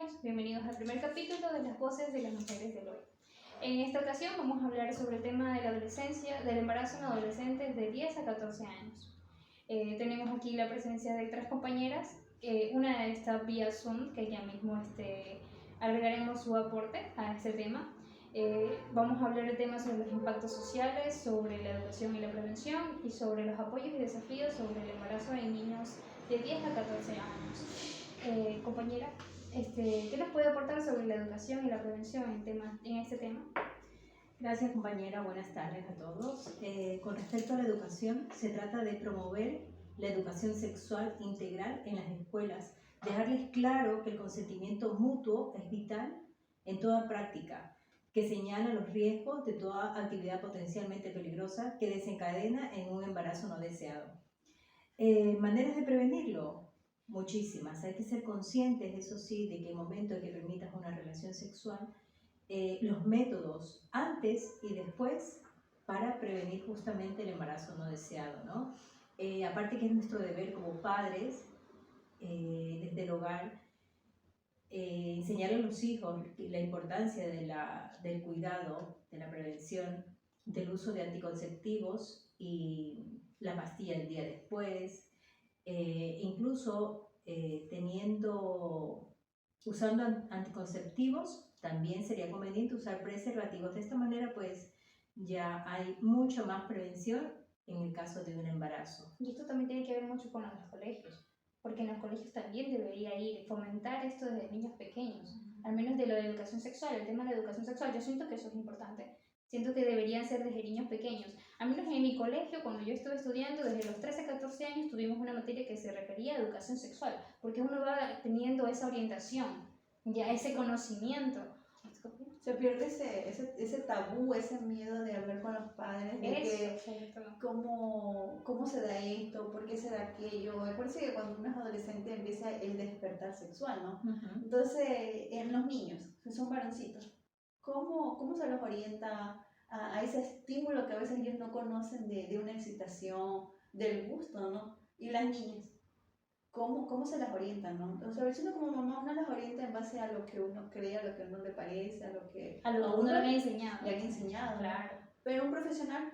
niños, bienvenidos al primer capítulo de Las Voces de las Mujeres del Hoy. En esta ocasión vamos a hablar sobre el tema de la adolescencia, del embarazo en adolescentes de 10 a 14 años. Tenemos aquí la presencia de 3 compañeras, una está vía Zoom, que ya mismo agregaremos su aporte a este tema. Vamos a hablar del tema sobre los impactos sociales, sobre la educación y la prevención y sobre los apoyos y desafíos sobre el embarazo en niños de 10 a 14 años. Compañera, ¿qué nos puede aportar sobre la educación y la prevención en este tema? Gracias, compañera. Buenas tardes a todos. Con respecto a la educación, se trata de promover la educación sexual integral en las escuelas, dejarles claro que el consentimiento mutuo es vital en toda práctica, que señala los riesgos de toda actividad potencialmente peligrosa que desencadena en un embarazo no deseado. Maneras de prevenirlo, muchísimas. Hay que ser conscientes, eso sí, de que el momento en que permitas una relación sexual, los métodos antes y después para prevenir justamente el embarazo no deseado, ¿no? Aparte que es nuestro deber como padres, desde el hogar, enseñar a los hijos la importancia del cuidado, de la prevención, del uso de anticonceptivos y la pastilla el día después, incluso usando anticonceptivos, también sería conveniente usar preservativos. De esta manera, pues, ya hay mucho más prevención en el caso de un embarazo. Y esto también tiene que ver mucho con los colegios, porque en los colegios también debería fomentar esto desde niños pequeños, al menos de la educación sexual, el tema de la educación sexual. Yo siento que eso es importante. Siento que deberían ser desde niños pequeños. Al menos en mi colegio, cuando yo estuve estudiando, desde los 13 a 14 años, tuvimos una materia que se refería a educación sexual, porque uno va teniendo esa orientación, ya ese conocimiento. Se pierde ese tabú, ese miedo de hablar con los padres, de cómo se da esto, por qué se da aquello. Me parece que cuando uno es adolescente empieza el despertar sexual, ¿no? Entonces, en los niños, que son varoncitos, ¿cómo se los orienta a ese estímulo que a veces ellos no conocen de una excitación, del gusto, ¿no? Y las niñas, ¿cómo se las orientan, no? O sea, a veces uno como mamá uno las orienta en base a lo que uno cree, a lo que a uno le parece, a lo que uno le ha enseñado. Le han enseñado, claro. ¿no? Pero un profesional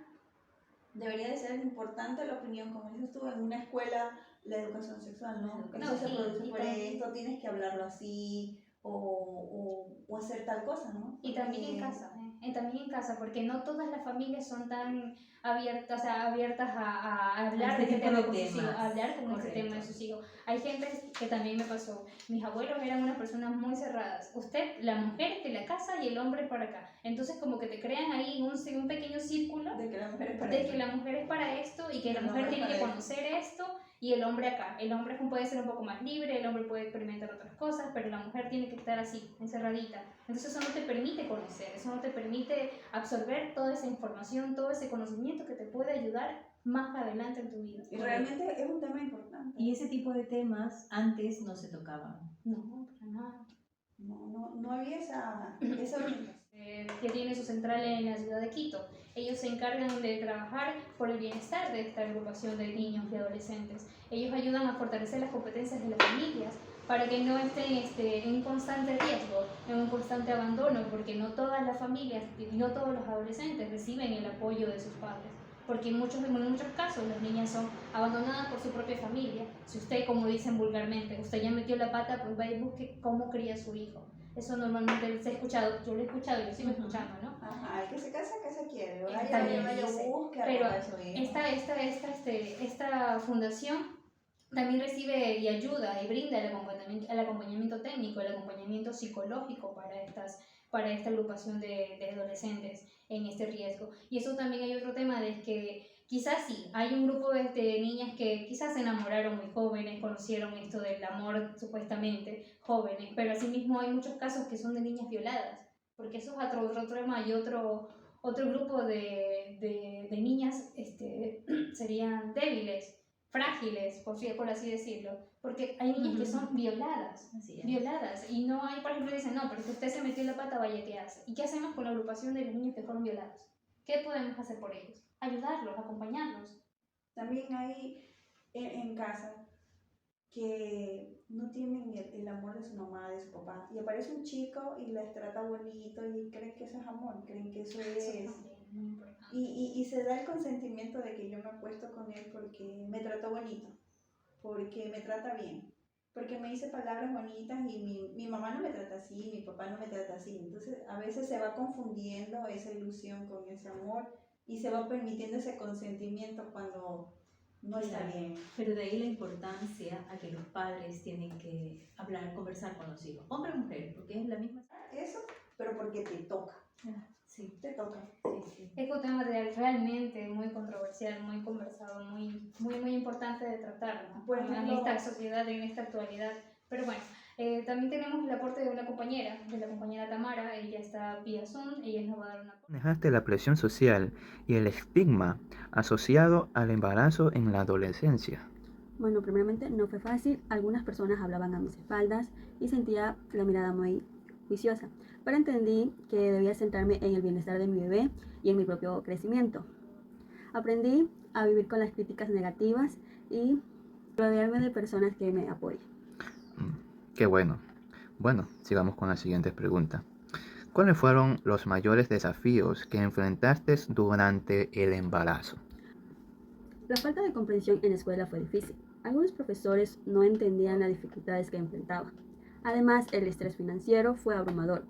debería de ser importante la opinión, como dices tú, en una escuela, la educación sexual, ¿no? Eso se produce por esto, tienes que hablarlo así, o hacer tal cosa, ¿no? Y también en casa, también en casa, porque no todas las familias son tan abiertas a hablar de este tema con sus hijos, a hablar con este tema de sus hijos. Hay gente que también me pasó, mis abuelos eran unas personas muy cerradas, la mujer es de la casa y el hombre es para acá, entonces como que te crean ahí un pequeño círculo de que la mujer es para esto y que la mujer tiene que conocer esto y el hombre acá. El hombre puede ser un poco más libre, el hombre puede experimentar otras cosas, pero la mujer tiene que estar así, encerradita. Entonces eso no te permite conocer, eso no te permite absorber toda esa información, todo ese conocimiento que te puede ayudar más adelante en tu vida. Y realmente es un tema importante. Y ese tipo de temas antes no se tocaban. No, para nada. No había esa orientación. Que tiene su central en la ciudad de Quito. Ellos se encargan de trabajar por el bienestar de esta agrupación de niños y adolescentes. Ellos ayudan a fortalecer las competencias de las familias para que no estén en constante riesgo, en un constante abandono, porque no todas las familias y no todos los adolescentes reciben el apoyo de sus padres. Porque en muchos casos las niñas son abandonadas por su propia familia. Si usted, como dicen vulgarmente, usted ya metió la pata, pues va y busque cómo cría a su hijo. Eso normalmente se ha escuchado, yo lo he escuchado y lo sigo escuchando, ¿no? Ajá, el que se casa quiere, vaya, busca. Pero esta fundación también recibe y ayuda y brinda el acompañamiento técnico, el acompañamiento psicológico para esta agrupación de adolescentes en este riesgo. Y eso también hay otro tema de que quizás sí, hay un grupo de niñas que quizás se enamoraron muy jóvenes, conocieron esto del amor supuestamente jóvenes, pero asimismo hay muchos casos que son de niñas violadas, porque eso es otro tema y otro grupo de niñas serían débiles, frágiles, por así decirlo, porque hay niñas que son violadas, y no hay, por ejemplo, dicen, no, pero si usted se metió en la pata, vaya, ¿qué hace? ¿Y qué hacemos con la agrupación de los niños que fueron violados? ¿Qué podemos hacer por ellos? Ayudarlos, acompañarlos. También hay en casa que no tienen el amor de su mamá, de su papá. Y aparece un chico y les trata bonito y creen que eso es amor, creen que eso es... Y se da el consentimiento de que yo me acuesto con él porque me trató bonito, porque me trata bien, porque me dice palabras bonitas y mi mamá no me trata así, mi papá no me trata así. Entonces a veces se va confundiendo esa ilusión con ese amor y se va permitiendo ese consentimiento cuando no está bien. Pero de ahí la importancia a que los padres tienen que hablar, conversar con los hijos, hombre o mujer, porque es la misma. Eso, pero porque te toca. Sí, te toca. Sí. Es un tema realmente muy controversial, muy conversado, muy importante de tratar, ¿no? Por ejemplo, en esta sociedad, en esta actualidad. Pero bueno, también tenemos el aporte de una compañera, de la compañera Tamara. Ella está vía Zoom, ella nos va a dar una... Manejaste la presión social y el estigma asociado al embarazo en la adolescencia. Bueno, primeramente no fue fácil. Algunas personas hablaban a mis espaldas y sentía la mirada muy juiciosa, pero entendí que debía centrarme en el bienestar de mi bebé y en mi propio crecimiento. Aprendí a vivir con las críticas negativas y rodearme de personas que me apoyen. Qué bueno. Bueno, sigamos con la siguiente pregunta. ¿Cuáles fueron los mayores desafíos que enfrentaste durante el embarazo? La falta de comprensión en la escuela fue difícil. Algunos profesores no entendían las dificultades que enfrentaba. Además, el estrés financiero fue abrumador.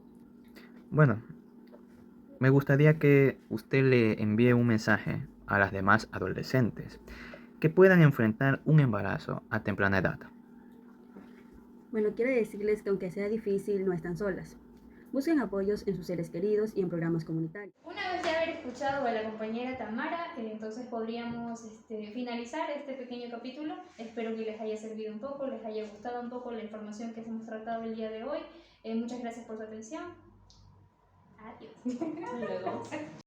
Bueno, me gustaría que usted le envíe un mensaje a las demás adolescentes que puedan enfrentar un embarazo a temprana edad. Bueno, quiero decirles que aunque sea difícil, no están solas. Busquen apoyos en sus seres queridos y en programas comunitarios. Una vez de haber escuchado a la compañera Tamara, entonces podríamos finalizar este pequeño capítulo. Espero que les haya servido un poco, les haya gustado un poco la información que hemos tratado el día de hoy. Muchas gracias por su atención. Adiós. Hasta luego.